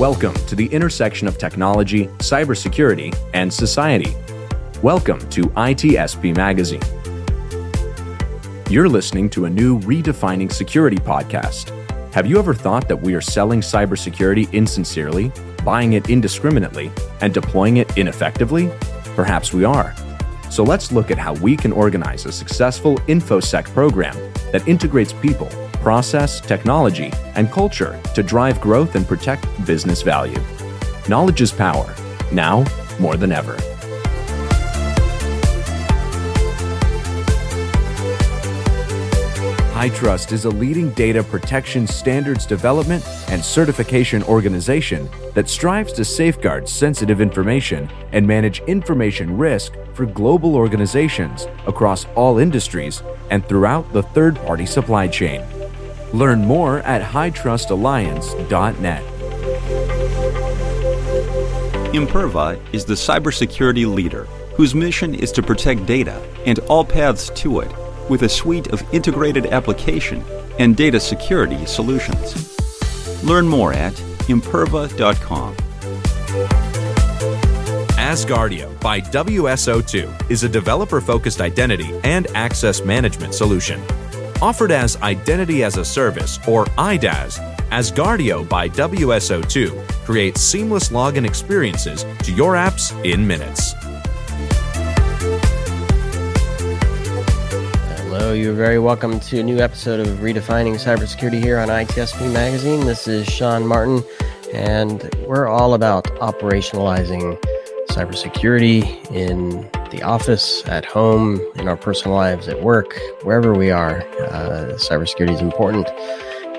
Welcome to the intersection of technology, cybersecurity, and society. Welcome to ITSP Magazine. You're listening to a new Redefining Security podcast. Have you ever thought that we are selling cybersecurity insincerely, buying it indiscriminately, and deploying it ineffectively? Perhaps we are. So let's look at how we can organize a successful InfoSec program that integrates people, process, technology, and culture to drive growth and protect business value. Knowledge is power, now more than ever. HITRUST is a leading data protection standards development and certification organization that strives to safeguard sensitive information and manage information risk for global organizations across all industries and throughout the third-party supply chain. Learn more at hitrustalliance.net. Imperva is the cybersecurity leader whose mission is to protect data and all paths to it with a suite of integrated application and data security solutions. Learn more at imperva.com. Asgardio by WSO2 is a developer-focused identity and access management solution. Offered as Identity as a Service, or IDaaS, Asgardio by WSO2 creates seamless login experiences to your apps in minutes. Hello, you're very welcome to a new episode of Redefining Cybersecurity here on ITSP Magazine. This is Sean Martin, and we're all about operationalizing cybersecurity in the office, at home, in our personal lives, at work, wherever we are. Cybersecurity is important,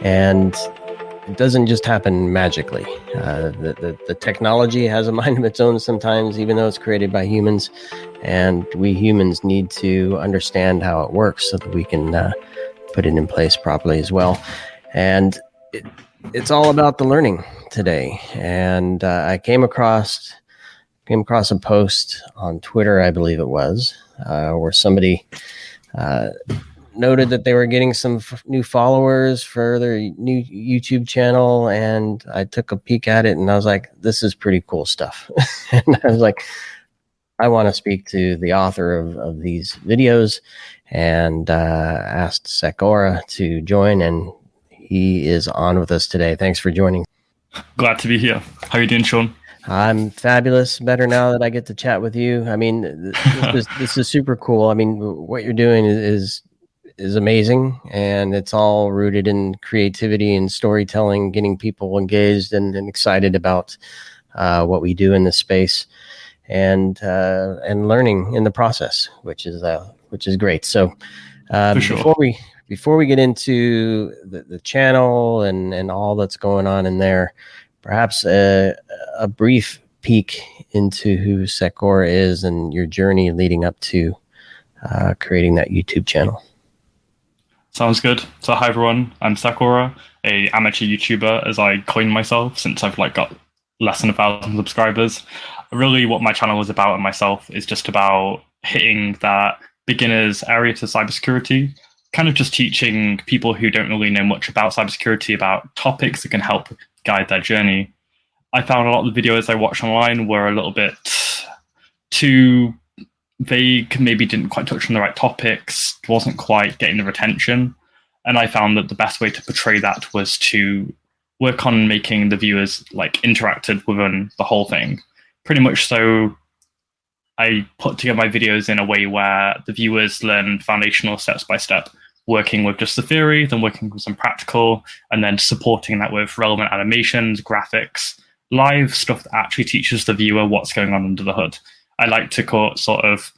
and it doesn't just happen magically. The technology has a mind of its own sometimes, even though it's created by humans, and we humans need to understand how it works so that we can put it in place properly as well. And it's all about the learning today. And I came across a post on Twitter, I believe it was, where somebody noted that they were getting some new followers for their new YouTube channel, and I took a peek at it and I was like, this is pretty cool stuff. And I was like, I want to speak to the author of these videos, and asked SecAura to join, and he is on with us today. Thanks for joining. Glad to be here. How are you doing, Sean? I'm fabulous. Better now that I get to chat with you. I mean, this is super cool. I mean, what you're doing is amazing, and it's all rooted in creativity and storytelling, getting people engaged and excited about what we do in this space, and learning in the process, which is great. So sure. before we get into the channel and all that's going on in there, perhaps a brief peek into who SecAura is and your journey leading up to creating that YouTube channel. Sounds good. So hi everyone, I'm SecAura, a amateur YouTuber as I coined myself since I've got less than 1,000 subscribers. Really what my channel is about and myself is just about hitting that beginner's area to cybersecurity, kind of just teaching people who don't really know much about cybersecurity about topics that can help guide their journey. I found a lot of the videos I watched online were a little bit too vague, maybe didn't quite touch on the right topics, wasn't quite getting the retention. And I found that the best way to portray that was to work on making the viewers interacted within the whole thing. Pretty much so I put together my videos in a way where the viewers learn foundational steps by step, working with just the theory, then working with some practical, and then supporting that with relevant animations, graphics, live stuff that actually teaches the viewer what's going on under the hood. I like to sort of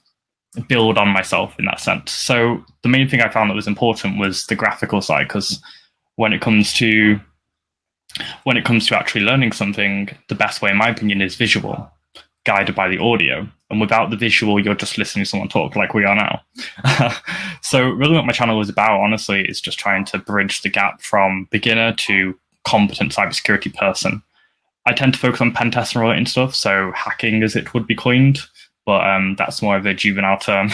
build on myself in that sense. So the main thing I found that was important was the graphical side, because when it comes to actually learning something, the best way, in my opinion, is visual, guided by the audio. And without the visual, you're just listening to someone talk like we are now. So really what my channel is about, honestly, is just trying to bridge the gap from beginner to competent cybersecurity person. I tend to focus on pen testing related stuff, so hacking as it would be coined, but that's more of a juvenile term,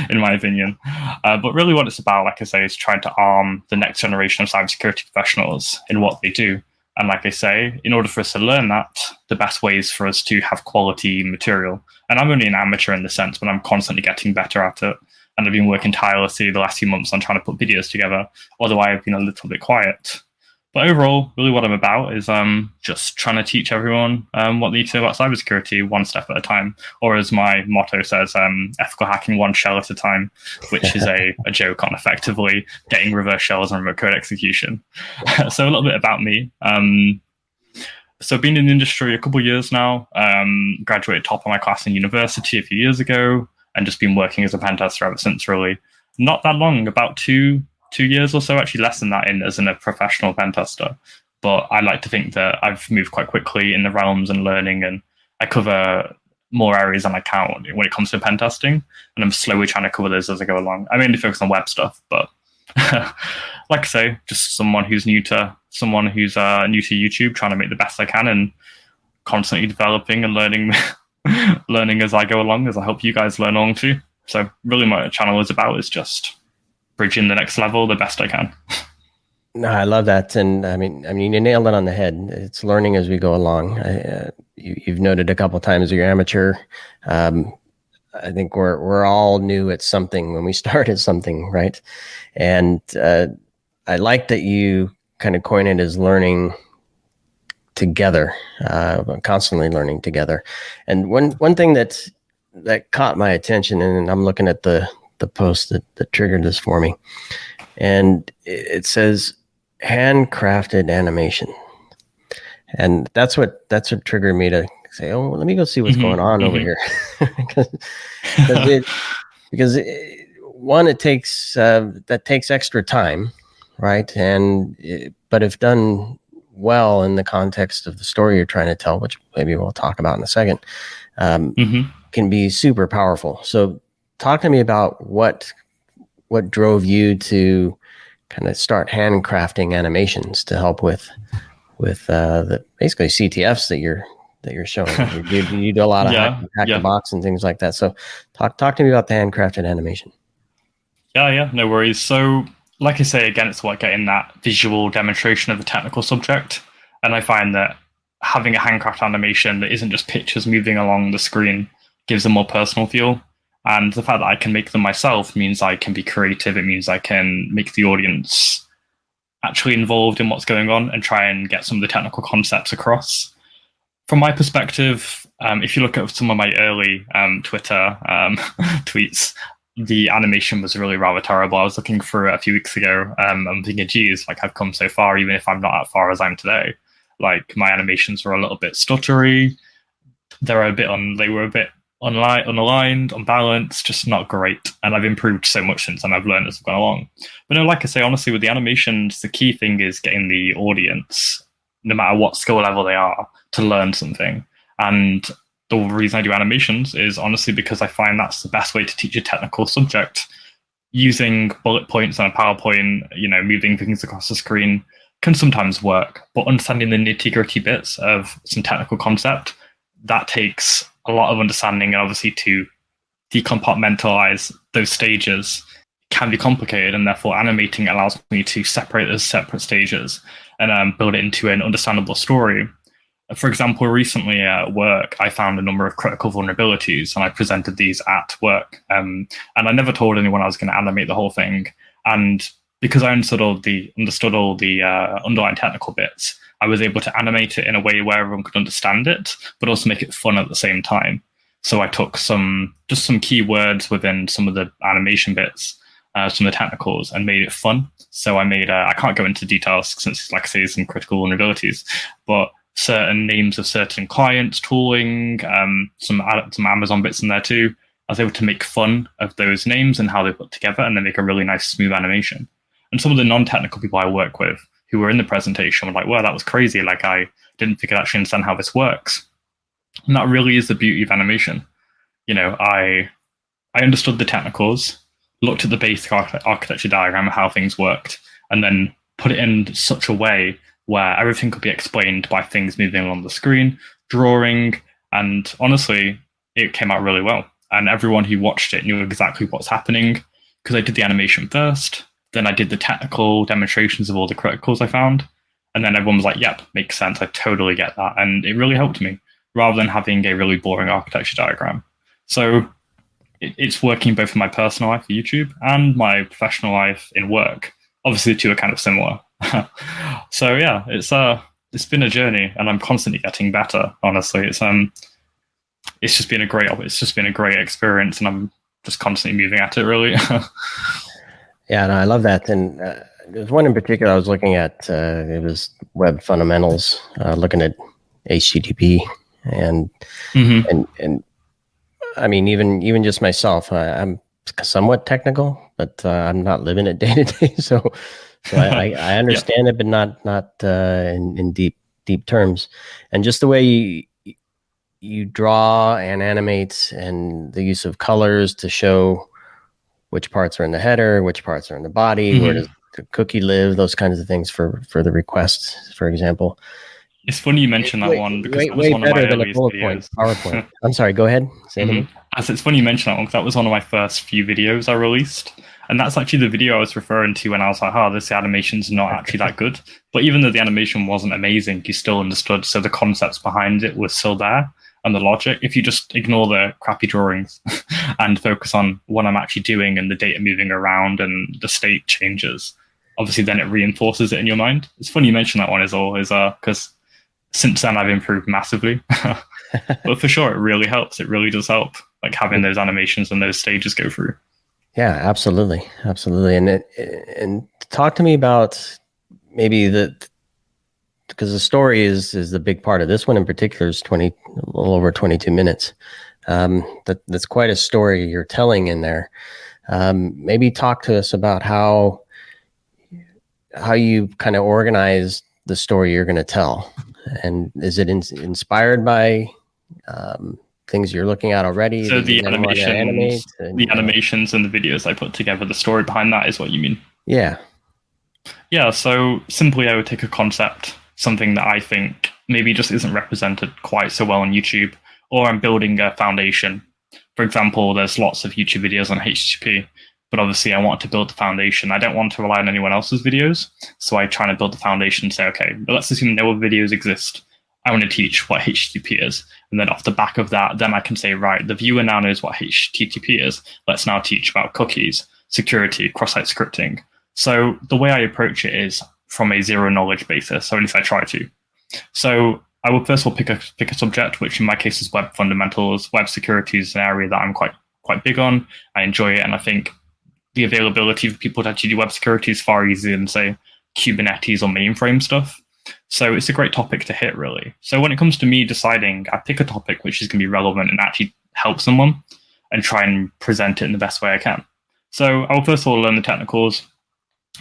in my opinion. But really what it's about, like I say, is trying to arm the next generation of cybersecurity professionals in what they do. And like I say, in order for us to learn that, the best way is for us to have quality material. And I'm only an amateur in the sense, but I'm constantly getting better at it. And I've been working tirelessly the last few months on trying to put videos together, although I've been a little bit quiet. But overall, really what I'm about is just trying to teach everyone what they need to know about cybersecurity one step at a time. Or as my motto says, ethical hacking one shell at a time, which is a joke on effectively getting reverse shells and remote code execution. So a little bit about me. So been in the industry a couple of years now, graduated top of my class in university a few years ago, and just been working as a pen tester ever since, really. Not that long, about two years or so, actually less than that, as a professional pen tester. But I like to think that I've moved quite quickly in the realms and learning, and I cover more areas than I can when it comes to pen testing, and I'm slowly trying to cover those as I go along. I mainly focus on web stuff, but like I say, just someone who's new to YouTube, trying to make the best I can and constantly developing and learning learning as I go along, as I help you guys learn along too. So really my channel is about is just bridging the next level the best I can. No, I love that. And I mean, you nailed it on the head. It's learning as we go along. You've noted a couple of times you're amateur. I think we're all new at something when we start at something, right? And I like that you kind of coin it as learning together, constantly learning together. And one thing that caught my attention, and I'm looking at the post that triggered this for me, and it says handcrafted animation, and that's what triggered me to say, oh, let me go see what's going on over here, because it takes that takes extra time, right? But if done well in the context of the story you're trying to tell, which maybe we'll talk about in a second, can be super powerful. So talk to me about what drove you to kind of start handcrafting animations to help with the basically CTFs that you're showing. You do a lot of hack the box and things like that. So talk to me about the handcrafted animation. Yeah, no worries. So like I say, again, it's about getting that visual demonstration of the technical subject. And I find that having a handcraft animation that isn't just pictures moving along the screen gives a more personal feel. And the fact that I can make them myself means I can be creative. It means I can make the audience actually involved in what's going on and try and get some of the technical concepts across. From my perspective, if you look at some of my early Twitter tweets, the animation was really rather terrible. I was looking through it a few weeks ago. I'm thinking, geez, like I've come so far, even if I'm not as far as I'm today. Like my animations were a little bit stuttery. They were a bit unaligned, unbalanced, just not great. And I've improved so much since then. I've learned as I've gone along. But no, like I say, honestly, with the animations, the key thing is getting the audience, no matter what skill level they are, to learn something. And the reason I do animations is honestly because I find that's the best way to teach a technical subject. Using bullet points on a PowerPoint, moving things across the screen can sometimes work, but understanding the nitty-gritty bits of some technical concept, that takes a lot of understanding, and obviously to decompartmentalize those stages can be complicated, and therefore animating allows me to separate those separate stages and build it into an understandable story. For example, recently at work, I found a number of critical vulnerabilities, and I presented these at work. And I never told anyone I was going to animate the whole thing. And because I understood all the underlying technical bits, I was able to animate it in a way where everyone could understand it, but also make it fun at the same time. So I took some keywords within some of the animation bits, some of the technicals, and made it fun. So I made, I can't go into details since, like I say, some critical vulnerabilities, but certain names of certain clients, tooling, some Amazon bits in there too. I was able to make fun of those names and how they put together, and then make a really nice, smooth animation. And some of the non-technical people I work with who were in the presentation were like, wow, that was crazy. Like, I didn't think I'd actually understand how this works. And that really is the beauty of animation. I understood the technicals, looked at the basic architecture diagram of how things worked, and then put it in such a way where everything could be explained by things moving along the screen, drawing, and honestly, it came out really well. And everyone who watched it knew exactly what's happening, because I did the animation first, then I did the technical demonstrations of all the criticals I found, And then everyone was like, yep, makes sense. I totally get that. And it really helped me rather than having a really boring architecture diagram. So it's working both in my personal life for YouTube and my professional life in work. Obviously, the two are kind of similar. So yeah, it's been a journey, and I'm constantly getting better. Honestly, it's just been a great experience, and I'm just constantly moving at it. Really. Yeah, no, I love that. And there's one in particular I was looking at. It was web fundamentals, looking at HTTP, and and I mean, even just myself, I'm somewhat technical, but I'm not living it day to day. So I understand it, but not in deep terms. And just the way you draw and animate, and the use of colors to show which parts are in the header, which parts are in the body, where does the cookie live, those kinds of things for the requests, for example. It's funny you mention that one, because that was one of my earliest videos. PowerPoint. I'm sorry, go ahead. Say it again. As it's funny you mention that one, because that was one of my first few videos I released. And that's actually the video I was referring to when I was like, this animation's not actually that good. But even though the animation wasn't amazing, you still understood. So the concepts behind it were still there, and the logic. If you just ignore the crappy drawings and focus on what I'm actually doing and the data moving around and the state changes, obviously then it reinforces it in your mind. It's funny you mention that one because since then I've improved massively. But for sure, it really helps. It really does help, like having those animations and those stages go through. Yeah, absolutely. And talk to me about maybe because the story is the big part of this one in particular. Is a little over 22 minutes. That's quite a story you're telling in there. Maybe talk to us about how you kind of organize the story you're going to tell, and is it inspired by things you're looking at already? So the animations and the videos I put together, the story behind that is what you mean? Yeah. Yeah, so simply I would take a concept, something that I think maybe just isn't represented quite so well on YouTube, or I'm building a foundation. For example, there's lots of YouTube videos on HTTP, but obviously I want to build the foundation. I don't want to rely on anyone else's videos, so I try to build the foundation and say, okay, but let's assume no other videos exist. I want to teach what HTTP is. And then off the back of that, then I can say, right, the viewer now knows what HTTP is. Let's now teach about cookies, security, cross-site scripting. So the way I approach it is from a zero knowledge basis, or at least I try to. So I will first of all pick a subject, which in my case is web fundamentals. Web security is an area that I'm quite big on. I enjoy it, and I think the availability for people to actually do web security is far easier than, say, Kubernetes or mainframe stuff. So it's a great topic to hit, really. So when it comes to me deciding, I pick a topic which is going to be relevant and actually help someone, and try and present it in the best way I can. So I will first of all learn the technicals,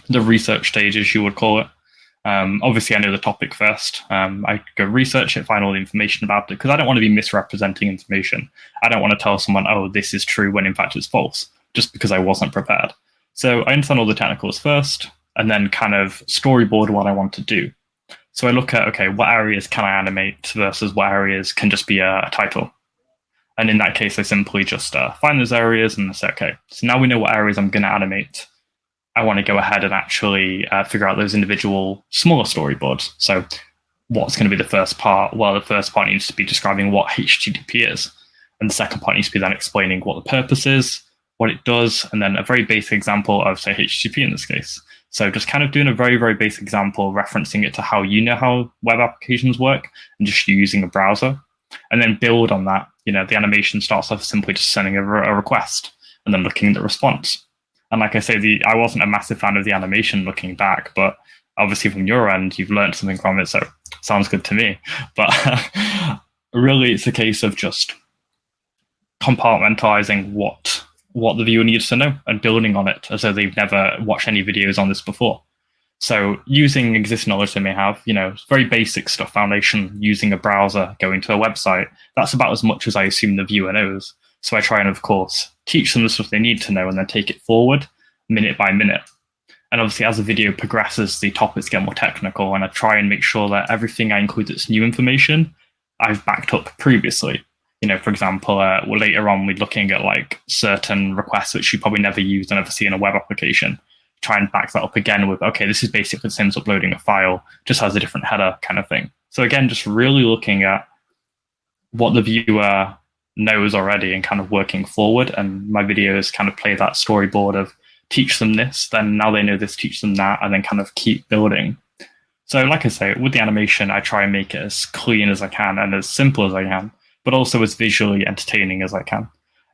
the research stages, you would call it. Obviously, I know the topic first. I go research it, find all the information about it, because I don't want to be misrepresenting information. I don't want to tell someone, oh, this is true, when in fact it's false, just because I wasn't prepared. So I understand all the technicals first, and then kind of storyboard what I want to do. So I look at, okay, what areas can I animate versus what areas can just be a title? And in that case, I simply just find those areas and say, okay, so now we know what areas I'm going to animate. I want to go ahead and actually figure out those individual smaller storyboards. So what's going to be the first part? Well, the first part needs to be describing what HTTP is. And the second part needs to be then explaining what the purpose is, what it does, and then a very basic example of, say, HTTP in this case. So just kind of doing a very, very basic example, referencing it to how you know how web applications work, and just using a browser. And then build on that. You know, the animation starts off simply just sending a request and then looking at the response. And like I say, I wasn't a massive fan of the animation looking back, but obviously from your end, you've learned something from it, so sounds good to me. But really, it's a case of just compartmentalizing what the viewer needs to know and building on it as though they've never watched any videos on this before. So using existing knowledge they may have, you know, very basic stuff, foundation, using a browser, going to a website, that's about as much as I assume the viewer knows. So I try and, of course, teach them the stuff they need to know and then take it forward minute by minute. And obviously, as the video progresses, the topics get more technical, and I try and make sure that everything I include that's new information, I've backed up previously. You know, for example, later on, we're looking at like certain requests which you probably never use and never see in a web application. try and back that up again with, okay, this is basically the same as uploading a file, just has a different header kind of thing. So again, just really looking at what the viewer knows already and kind of working forward. And my videos kind of play that storyboard of teach them this, then now they know this, teach them that, and then kind of keep building. So like I say, with the animation, I try and make it as clean as I can and as simple as I can, but also as visually entertaining as I can.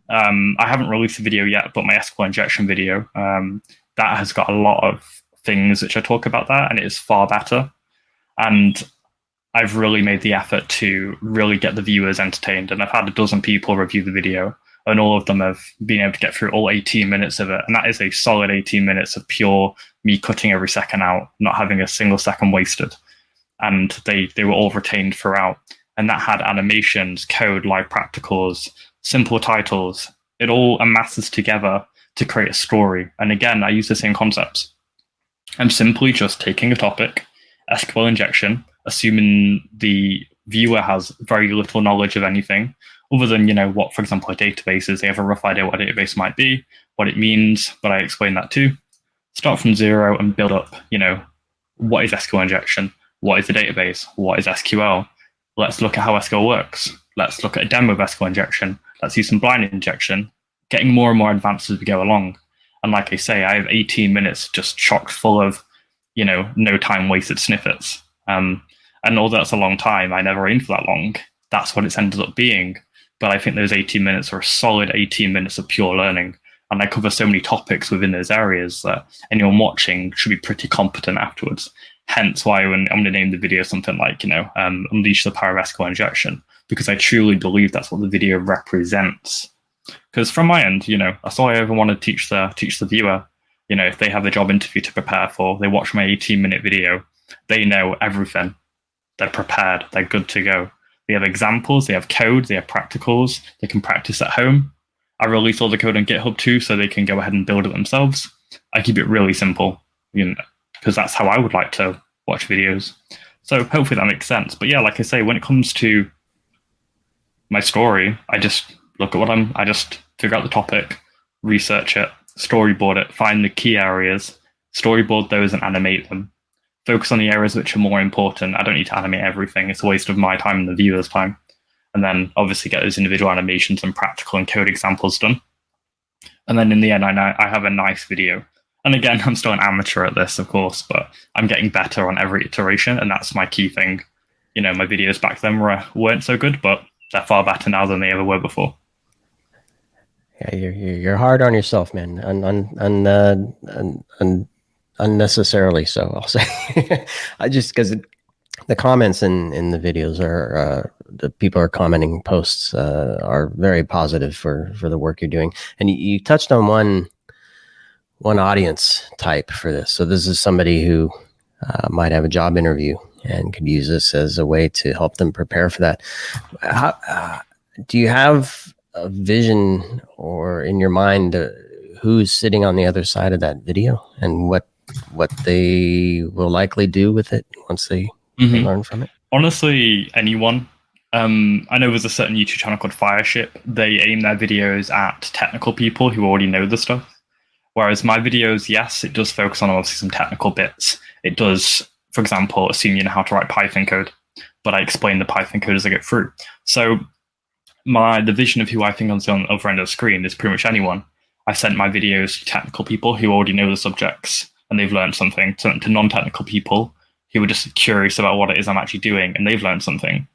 I haven't released a video yet, but my SQL injection video, that has got a lot of things which I talk about that, and it is far better. And I've really made the effort to really get the viewers entertained. And I've had a dozen people review the video, and all of them have been able to get through all 18 minutes of it. And that is a solid 18 minutes of pure me cutting every second out, not having a single second wasted. And they were all retained throughout. And that had animations, code, live practicals, simple titles. It all amasses together to create a story. And again, I use the same concepts. I'm simply just taking a topic, SQL injection, assuming the viewer has very little knowledge of anything other than, what, for example, a database is. They have a rough idea what a database might be, what it means, but I explain that too. Start from zero and build up, what is SQL injection? What is a database? What is SQL? Let's look at how SQL works. Let's look at a demo of SQL injection. Let's use some blind injection, getting more and more advanced as we go along. And like I say, I have 18 minutes just chock full of, no time wasted snippets. And although that's a long time, I never aimed for that long. That's what it's ended up being. But I think those 18 minutes are a solid 18 minutes of pure learning. And I cover so many topics within those areas that anyone watching should be pretty competent afterwards. Hence why when I'm going to name the video something like, Unleash the Power of SQL Injection, because I truly believe that's what the video represents. Because from my end, that's all I ever want to teach the viewer. If they have a job interview to prepare for, they watch my 18-minute video, they know everything. They're prepared. They're good to go. They have examples, they have code, they have practicals, they can practice at home. I release all the code on GitHub too, so they can go ahead and build it themselves. I keep it really simple, because that's how I would like to watch videos. So hopefully that makes sense. But yeah, like I say, when it comes to my story, I just look at I just figure out the topic, research it, storyboard it, find the key areas, storyboard those and animate them. Focus on the areas which are more important. I don't need to animate everything. It's a waste of my time and the viewer's time. And then obviously get those individual animations and practical and code examples done. And then in the end, I have a nice video. And again, I'm still an amateur at this, of course, but I'm getting better on every iteration. And that's my key thing. My videos back then weren't so good, but they're far better now than they ever were before. Yeah, you're hard on yourself, man. Unnecessarily so, I'll say. I just because the comments in the videos are the people are commenting posts are very positive for the work you're doing, and you touched on one audience type for this. So this is somebody who might have a job interview and could use this as a way to help them prepare for that. How, do you have a vision or in your mind who's sitting on the other side of that video and what they will likely do with it once they learn from it? Honestly, anyone. I know there's a certain YouTube channel called Fireship. They aim their videos at technical people who already know the stuff. Whereas my videos, yes, it does focus on obviously some technical bits. It does, for example, assume you know how to write Python code, but I explain the Python code as I get through. So the vision of who I think is on the other end of the screen is pretty much anyone. I sent my videos to technical people who already know the subjects and they've learned something, to non-technical people who are just curious about what it is I'm actually doing and they've learned something.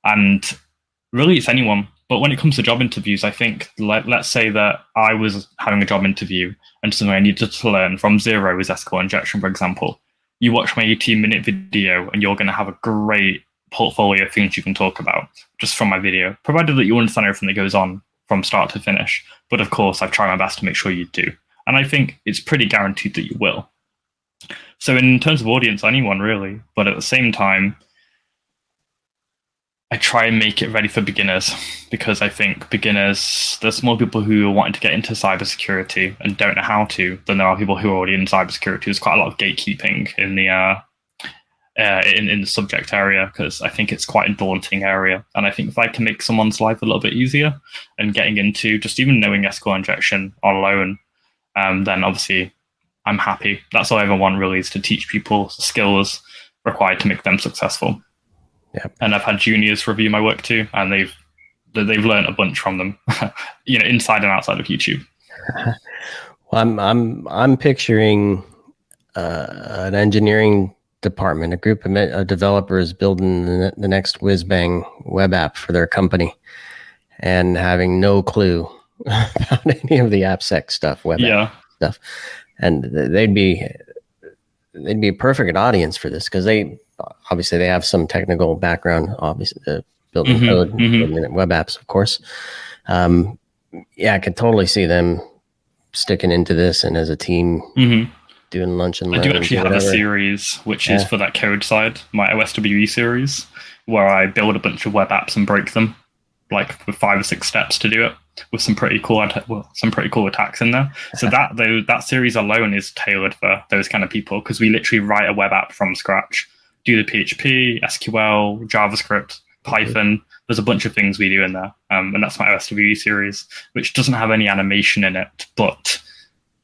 And really, it's anyone. But when it comes to job interviews, I think, let's say that I was having a job interview and something I needed to learn from zero is SQL injection, for example. You watch my 18-minute video and you're going to have a great portfolio of things you can talk about just from my video, provided that you understand everything that goes on from start to finish. But of course, I've tried my best to make sure you do. And I think it's pretty guaranteed that you will. So in terms of audience, anyone really. But at the same time, I try and make it ready for beginners, because I think beginners, there's more people who are wanting to get into cybersecurity and don't know how to than there are people who are already in cybersecurity. There's quite a lot of gatekeeping in the subject area, because I think it's quite a daunting area. And I think if I can make someone's life a little bit easier and getting into just even knowing SQL injection alone, then obviously I'm happy. That's all I ever want, really, is to teach people skills required to make them successful. Yeah. And I've had juniors review my work too, and they've learned a bunch from them, inside and outside of YouTube. Well, I'm picturing an engineering department, a group of developers building the next whiz-bang web app for their company, and having no clue about any of the AppSec stuff, web app stuff, and they'd be a perfect audience for this, because they obviously have some technical background, obviously building code, building web apps, of course. I could totally see them sticking into this, and as a team doing lunch and learn. I do actually have a series which is for that code side, my OSWE series, where I build a bunch of web apps and break them, like with 5 or 6 steps to do it, with some pretty cool attacks in there. So that series alone is tailored for those kind of people, because we literally write a web app from scratch, do the PHP, SQL, JavaScript, Python. There's a bunch of things we do in there, and that's my OSWE series, which doesn't have any animation in it, but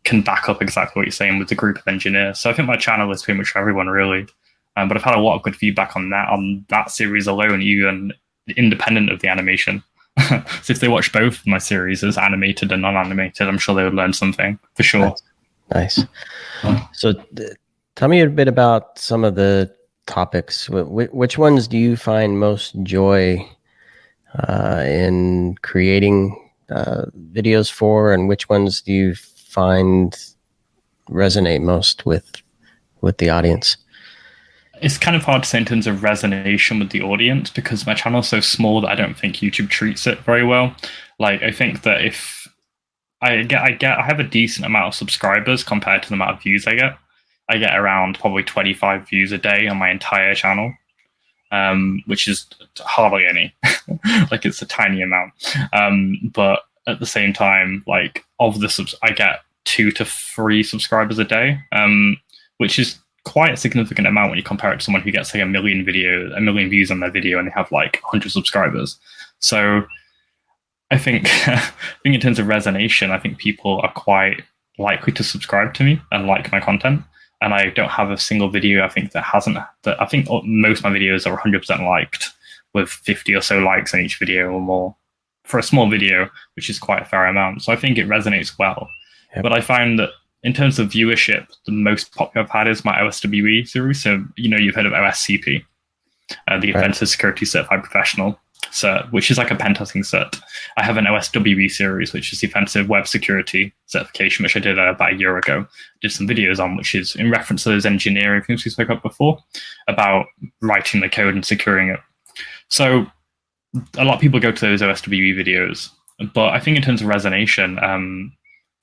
can back up exactly what you're saying with the group of engineers. So I think my channel is pretty much for everyone, really. But I've had a lot of good feedback on that series alone, even independent of the animation. So if they watch both my series, as animated and non-animated, I'm sure they would learn something for sure. Nice. So tell me a bit about some of the topics. Which ones do you find most joy in creating videos for, and which ones do you find resonate most with the audience? It's kind of hard to say in terms of resonation with the audience, because my channel is so small that I don't think YouTube treats it very well. Like, I think that if I have a decent amount of subscribers compared to the amount of views I get around probably 25 views a day on my entire channel, which is hardly any. Like, it's a tiny amount. But at the same time, like, of the I get 2 to 3 subscribers a day, which is quite a significant amount when you compare it to someone who gets like a million views on their video and they have like 100 subscribers. So I think in terms of resonation, I think people are quite likely to subscribe to me and like my content. And I don't have a single video I think I think most of my videos are 100% liked, with 50 or so likes on each video or more for a small video, which is quite a fair amount. So I think it resonates well. Yep. But I find that in terms of viewership, the most popular I've had is my OSWE series. So, you've heard of OSCP, the Offensive Security Certified Professional cert, which is like a pen testing cert. I have an OSWE series, which is the Offensive Web Security certification, which I did about a year ago. Did some videos on, which is in reference to those engineering things we spoke about before, about writing the code and securing it. So a lot of people go to those OSWE videos, but I think in terms of resonation,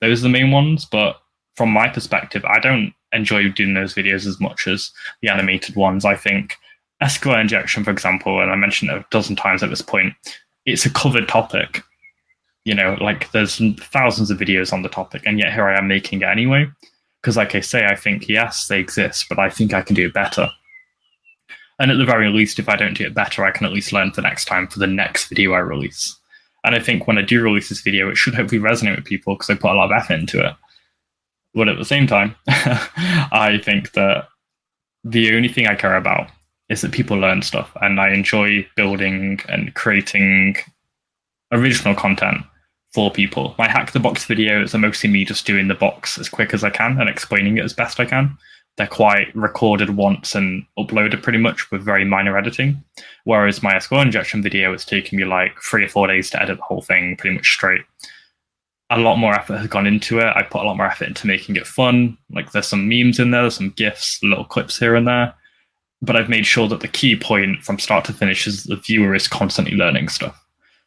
those are the main ones. But from my perspective, I don't enjoy doing those videos as much as the animated ones. I think SQL injection, for example, and I mentioned it a dozen times at this point, it's a covered topic. Like, there's thousands of videos on the topic, and yet here I am making it anyway. Because like I say, I think, yes, they exist, but I think I can do it better. And at the very least, if I don't do it better, I can at least learn for next time for the next video I release. And I think when I do release this video, it should hopefully resonate with people, because I put a lot of effort into it. But at the same time, I think that the only thing I care about is that people learn stuff, and I enjoy building and creating original content for people. My Hack the Box videos are mostly me just doing the box as quick as I can and explaining it as best I can. They're quite recorded once and uploaded pretty much with very minor editing. Whereas my SQL injection video is taking me like 3 or 4 days to edit the whole thing pretty much straight. A lot more effort has gone into it. I put a lot more effort into making it fun. Like, there's some memes in there, there's some GIFs, little clips here and there. But I've made sure that the key point from start to finish is the viewer is constantly learning stuff.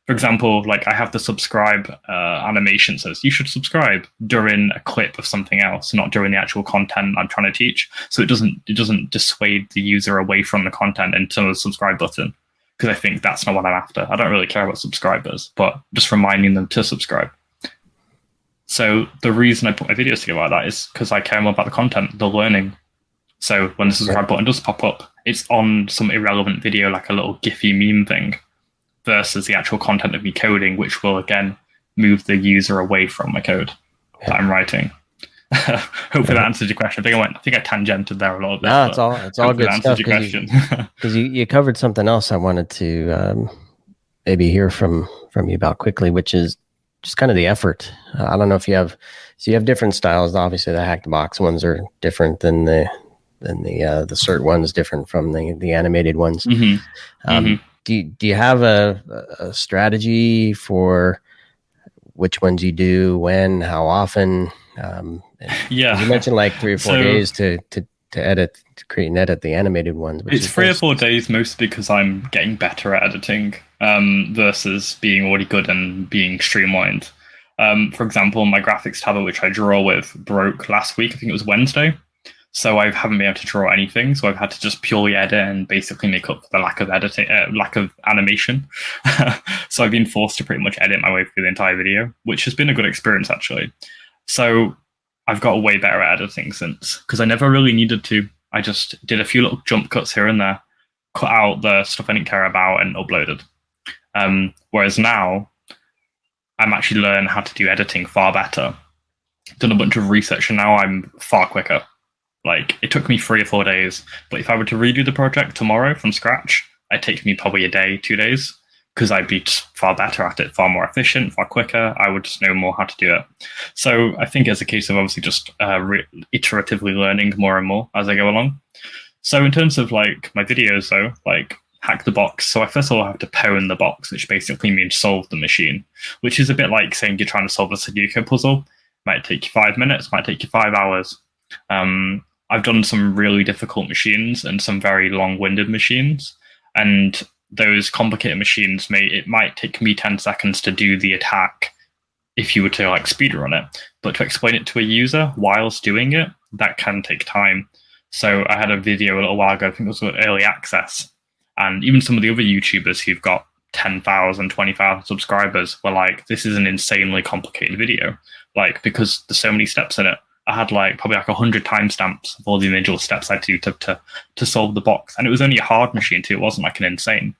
For example, like, I have the subscribe animation says you should subscribe during a clip of something else, not during the actual content I'm trying to teach. So it doesn't dissuade the user away from the content into the subscribe button, because I think that's not what I'm after. I don't really care about subscribers, but just reminding them to subscribe. So the reason I put my videos together like that is because I care more about the content, the learning. So when the subscribe button does pop up, it's on some irrelevant video, like a little Giphy meme thing, versus the actual content of me coding, which will again move the user away from my code that I'm writing. Hopefully that answers your question. I think I tangented there a little bit. No, it's all good stuff. Your question. Because you covered something else I wanted to maybe hear from you about quickly, which is just kind of the effort. I don't know if you have different styles. Obviously, the hack the box ones are different than the cert ones, different from the animated ones. Do you have a strategy for which ones you do, when, how often? You mentioned like 3 or 4 days to edit, to create and edit the animated ones. It's 3 or 4 days mostly because I'm getting better at editing versus being already good and being streamlined. For example, my graphics tablet, which I draw with, broke last week. I think it was Wednesday. So I haven't been able to draw anything. So I've had to just purely edit and basically make up for the lack of editing, lack of animation. So I've been forced to pretty much edit my way through the entire video, which has been a good experience actually. So I've got way better at editing since, because I never really needed to. I just did a few little jump cuts here and there, cut out the stuff I didn't care about, and uploaded. Whereas now, I'm actually learning how to do editing far better. Done a bunch of research, and now I'm far quicker. Like, it took me 3 or 4 days, but if I were to redo the project tomorrow from scratch, it'd take me probably a day, 2 days, because I'd be just far better at it, far more efficient, far quicker. I would just know more how to do it. So I think it's a case of obviously just iteratively learning more and more as I go along. So in terms of like my videos though, like hack the box. So I first of all have to pwn the box, which basically means solve the machine, which is a bit like saying you're trying to solve a Sudoku puzzle. Might take you 5 minutes, might take you 5 hours. I've done some really difficult machines and some very long-winded machines. And those complicated machines, it might take me 10 seconds to do the attack if you were to like speedrun it. But to explain it to a user whilst doing it, that can take time. So I had a video a little while ago, I think it was early access. And even some of the other YouTubers who've got 10,000, 20,000 subscribers were like, this is an insanely complicated video. Like, because there's so many steps in it. I had probably 100 timestamps of all the individual steps I do to solve the box. And it was only a hard machine too. It wasn't like an insane.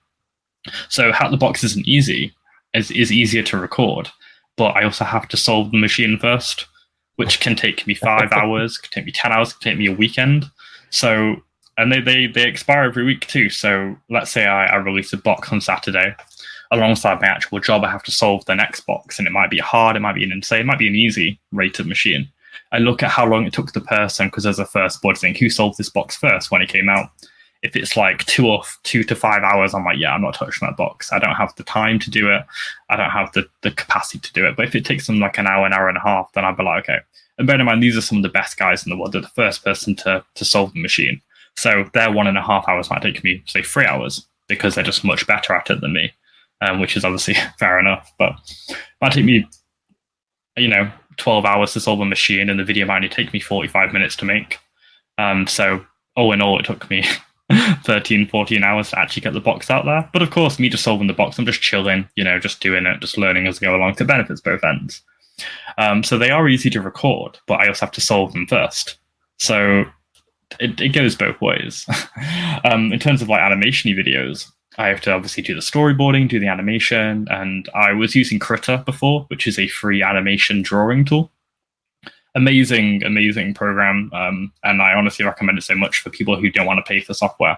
So hack the box isn't easy. Is easier to record. But I also have to solve the machine first, which can take me 5 hours, can take me 10 hours, can take me a weekend. So, and they expire every week too. So let's say I release a box on Saturday. Alongside my actual job, I have to solve the next box. And it might be hard, it might be an insane, it might be an easy rated machine. I look at how long it took the person, because there's a first board thing, who solved this box first when it came out. If it's like 2 to 5 hours, I'm like, yeah, I'm not touching that box. I don't have the time to do it. I don't have the capacity to do it. But if it takes them like an hour and a half, then I'll be like, okay. And bear in mind, these are some of the best guys in the world. They're the first person to solve the machine. So their 1.5 hours might take me, say, 3 hours, because they're just much better at it than me, which is obviously fair enough. But it might take me, 12 hours to solve a machine, and the video might only take me 45 minutes to make. So all in all, it took me 13, 14 hours to actually get the box out there. But of course, me just solving the box, I'm just chilling, just doing it, just learning as I go along. It benefits both ends. So they are easy to record, but I also have to solve them first. So it goes both ways. In terms of like animation videos, I have to obviously do the storyboarding, do the animation, and I was using Krita before, which is a free animation drawing tool. Amazing program, and I honestly recommend it so much for people who don't want to pay for software,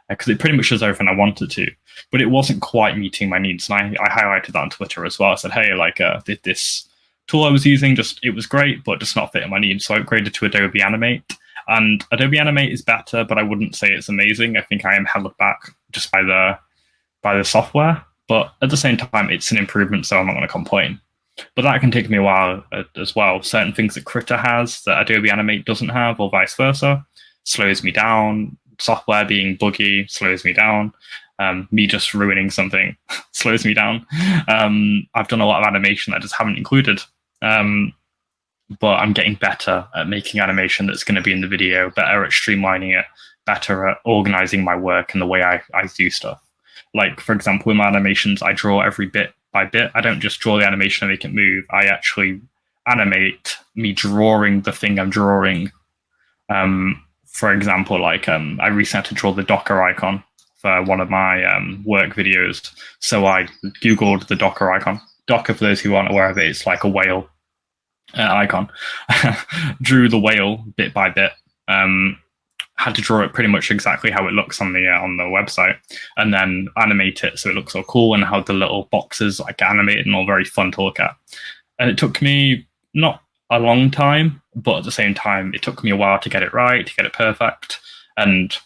because it pretty much does everything I wanted to, but it wasn't quite meeting my needs. And I highlighted that on Twitter as well. I said, hey, this tool I was using, it was great, but just not fitting my needs. So I upgraded to Adobe Animate. And Adobe Animate is better, but I wouldn't say it's amazing. I think I am held back just by the software. But at the same time, it's an improvement, so I'm not going to complain. But that can take me a while as well. Certain things that Krita has that Adobe Animate doesn't have, or vice versa, slows me down. Software being buggy slows me down. Me just ruining something slows me down. I've done a lot of animation that I just haven't included. But I'm getting better at making animation that's going to be in the video, better at streamlining it, better at organizing my work and the way I do stuff. Like, for example, with my animations, I draw every bit by bit. I don't just draw the animation and make it move. I actually animate me drawing the thing I'm drawing. For example, I recently had to draw the Docker icon for one of my work videos. So I Googled the Docker icon. Docker, for those who aren't aware of it, it's like a whale. icon. Drew the whale bit by bit. Had to draw it pretty much exactly how it looks on the website, and then animate it so it looks all cool and how the little boxes like animated and all very fun to look at. And it took me not a long time, but at the same time, it took me a while to get it right, to get it perfect, and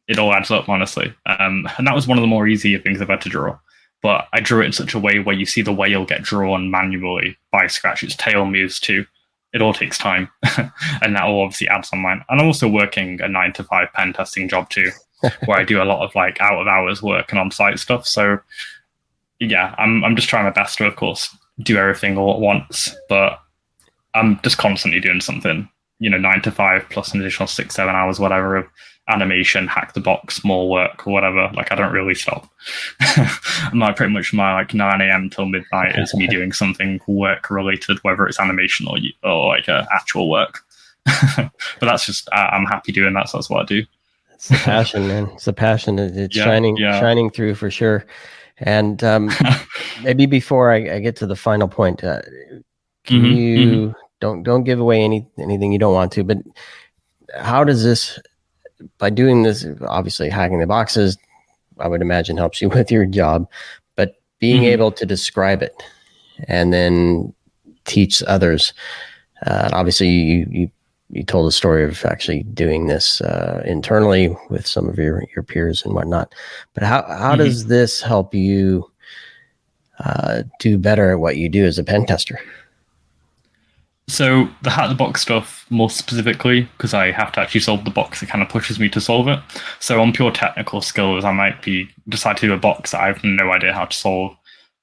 it all adds up, honestly. And that was one of the more easier things I've had to draw. But I drew it in such a way where you see the whale get drawn manually by scratch. Its tail moves too. It all takes time. And that all obviously adds on mine. And I'm also working a 9-to-5 pen testing job too, where I do a lot of like out of hours work and on-site stuff. So yeah, I'm just trying my best to, of course, do everything all at once. But I'm just constantly doing something, 9-to-5 plus an additional 6-7 hours, whatever, of animation, hack the box, more work or whatever. Like I don't really stop. Pretty much my like 9 a.m. till midnight is me doing something work related, whether it's animation or like actual work. But that's just I'm happy doing that. So that's what I do. It's the passion, man. It's the passion. It's shining through for sure. And maybe before I get to the final point, can you don't give away anything you don't want to, but how does this, by doing this, obviously hacking the boxes, I would imagine helps you with your job, but being able to describe it and then teach others. Obviously, you told a story of actually doing this internally with some of your peers and whatnot. But how does this help you do better at what you do as a pen tester? So the hack the box stuff, more specifically, because I have to actually solve the box, it kind of pushes me to solve it. So on pure technical skills, I might decide to do a box that I have no idea how to solve,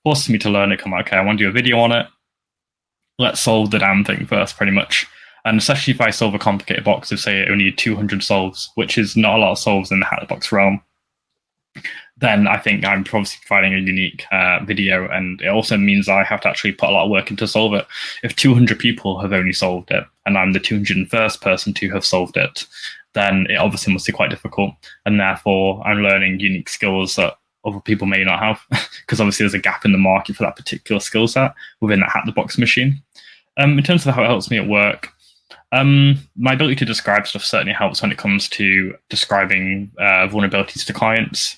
forces me to learn it. Come okay, I want to do a video on it. Let's solve the damn thing first, pretty much. And especially if I solve a complicated box of, say, only 200 solves, which is not a lot of solves in the hack the box realm, then I think I'm probably providing a unique video. And it also means I have to actually put a lot of work in to solve it. If 200 people have only solved it, and I'm the 201st person to have solved it, then it obviously must be quite difficult. And therefore, I'm learning unique skills that other people may not have, because obviously there's a gap in the market for that particular skill set within that hack the box machine. In terms of how it helps me at work, my ability to describe stuff certainly helps when it comes to describing vulnerabilities to clients.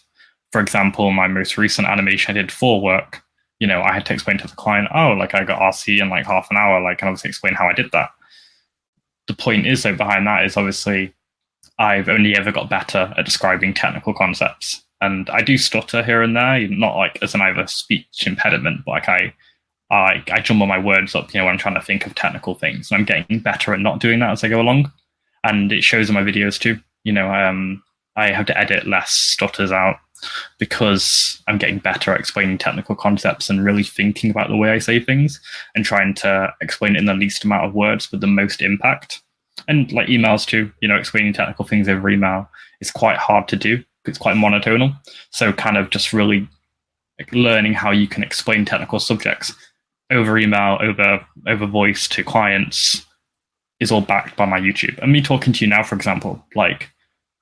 For example, my most recent animation I did for work, I had to explain to the client, like I got RC in like half an hour, like, and obviously explain how I did that. The point is, though, behind that is obviously I've only ever got better at describing technical concepts. And I do stutter here and there, not like as an either speech impediment, but like I jumble my words up, when I'm trying to think of technical things. And I'm getting better at not doing that as I go along. And it shows in my videos too. I have to edit less stutters out, because I'm getting better at explaining technical concepts and really thinking about the way I say things and trying to explain it in the least amount of words with the most impact. And like emails too, explaining technical things over email is quite hard to do. It's quite monotonal. So kind of just really learning how you can explain technical subjects over email, over voice to clients is all backed by my YouTube. And me talking to you now, for example, like,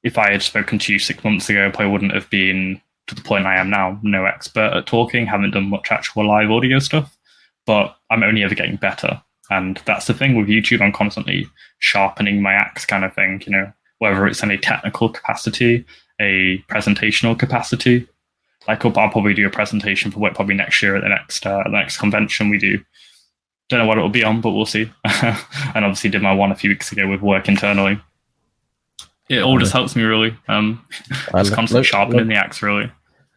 if I had spoken to you 6 months ago, I probably wouldn't have been to the point I am now. No expert at talking, haven't done much actual live audio stuff, but I'm only ever getting better. And that's the thing with YouTube. I'm constantly sharpening my axe kind of thing, whether it's in a technical capacity, a presentational capacity. Like I'll probably do a presentation for work probably next year at the next convention we do. Don't know what it'll be on, but we'll see. And obviously did my one a few weeks ago with work internally. It all just helps me really. Just constantly sharpening the axe, really.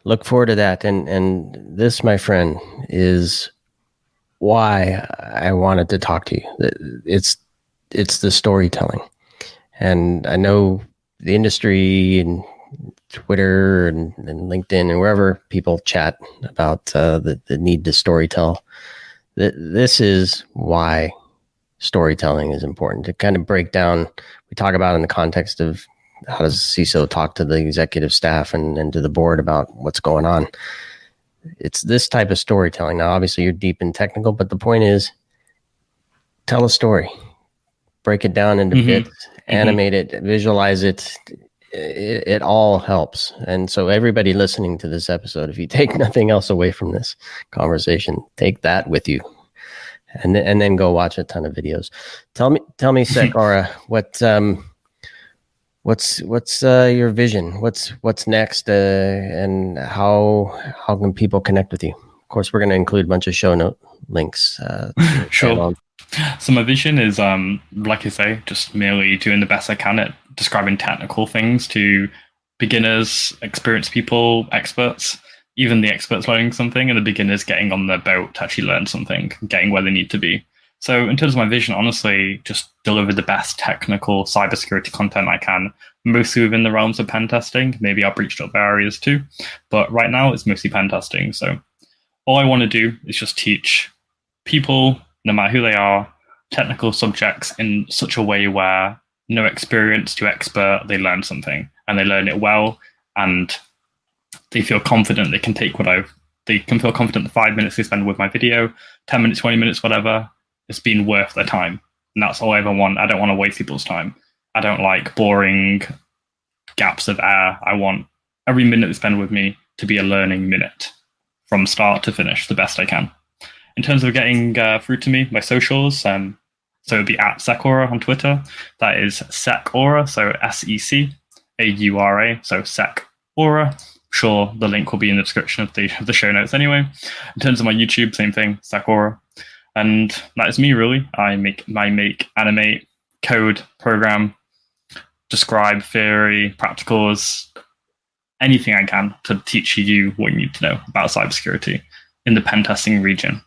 Look forward to that. And this, my friend, is why I wanted to talk to you. It's the storytelling. And I know the industry and Twitter and LinkedIn and wherever people chat about the need to storytell. This is why storytelling is important, to kind of break down. We talk about in the context of how does CISO talk to the executive staff and to the board about what's going on. It's this type of storytelling. Now, obviously, you're deep in technical, but the point is, tell a story, break it down into bits, animate it, visualize it. It all helps. And so everybody listening to this episode, if you take nothing else away from this conversation, take that with you and then go watch a ton of videos. Tell me, SecAura, what's your vision? What's next, and how can people connect with you? Of course, we're going to include a bunch of show note links. Sure. So my vision is, like you say, just merely doing the best I can at describing technical things to beginners, experienced people, experts, even the experts learning something, and the beginners getting on their boat to actually learn something, getting where they need to be. So in terms of my vision, honestly, just deliver the best technical cybersecurity content I can, mostly within the realms of pen testing. Maybe I'll breach up areas too, but right now it's mostly pen testing. So all I want to do is just teach people, no matter who they are, technical subjects in such a way where no experience to expert, they learn something and they learn it well, and they feel confident they can take they can feel confident the 5 minutes they spend with my video, 10 minutes, 20 minutes, whatever, it's been worth their time. And that's all I ever want. I don't want to waste people's time. I don't like boring gaps of air. I want every minute they spend with me to be a learning minute from start to finish, the best I can. In terms of getting through to me, my socials, so it'd be at SecAura on Twitter. That is SecAura, so SecAura, so SecAura. Sure, the link will be in the description of the show notes anyway. In terms of my YouTube, same thing, SecAura. And that is me, really. I make, animate, code, program, describe theory, practicals, anything I can to teach you what you need to know about cybersecurity in the pen testing region.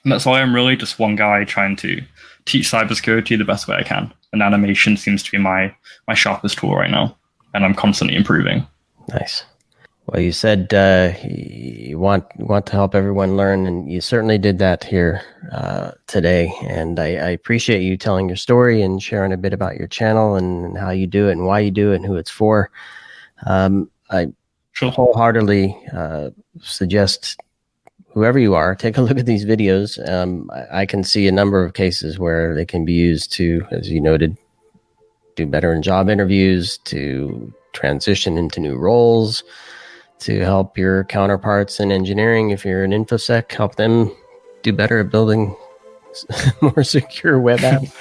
And that's all I am, really, just one guy trying to teach cybersecurity the best way I can. And animation seems to be my sharpest tool right now, and I'm constantly improving. Nice. Well, you said you want to help everyone learn, and you certainly did that here today. And I appreciate you telling your story and sharing a bit about your channel and how you do it and why you do it and who it's for. I wholeheartedly suggest whoever you are, take a look at these videos. I can see a number of cases where they can be used to, as you noted, do better in job interviews, to transition into new roles, to help your counterparts in engineering, if you're an InfoSec, help them do better at building more secure web apps.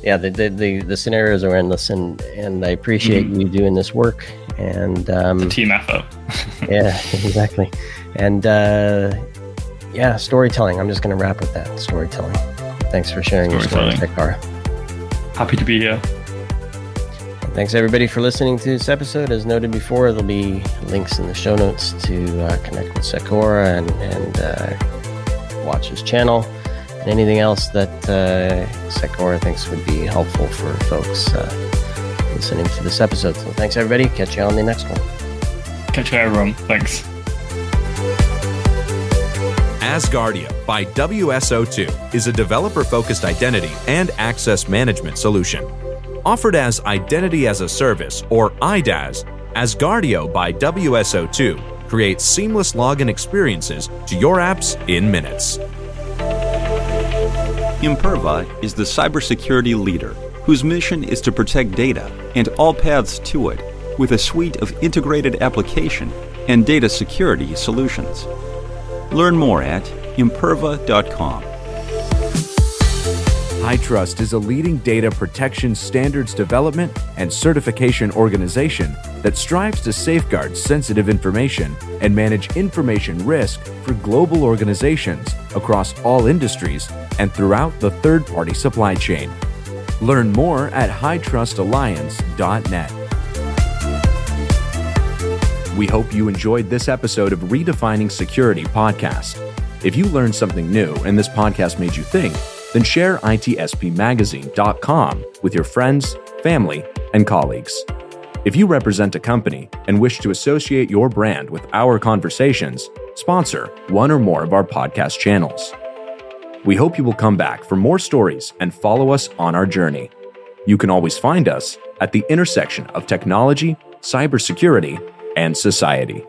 The scenarios are endless, and I appreciate you doing this work. And it's a team effort. Yeah, exactly. And storytelling. I'm just going to wrap with that. Storytelling. Thanks for sharing your story, SecAura. Happy to be here. Thanks everybody for listening to this episode. As noted before, there'll be links in the show notes to connect with SecAura and watch his channel, and anything else that SecAura thinks would be helpful for folks listening to this episode. So thanks everybody. Catch you on the next one. Catch you everyone. Thanks. Asgardia by WSO2 is a developer-focused identity and access management solution. Offered as Identity as a Service, or IDaaS, Asgardia by WSO2 creates seamless login experiences to your apps in minutes. Imperva is the cybersecurity leader whose mission is to protect data and all paths to it with a suite of integrated application and data security solutions. Learn more at imperva.com. HITRUST is a leading data protection standards development and certification organization that strives to safeguard sensitive information and manage information risk for global organizations across all industries and throughout the third-party supply chain. Learn more at HITRUSTalliance.net. We hope you enjoyed this episode of Redefining Security podcast. If you learned something new and this podcast made you think, then share itspmagazine.com with your friends, family, and colleagues. If you represent a company and wish to associate your brand with our conversations, sponsor one or more of our podcast channels. We hope you will come back for more stories and follow us on our journey. You can always find us at the intersection of technology, cybersecurity, and society.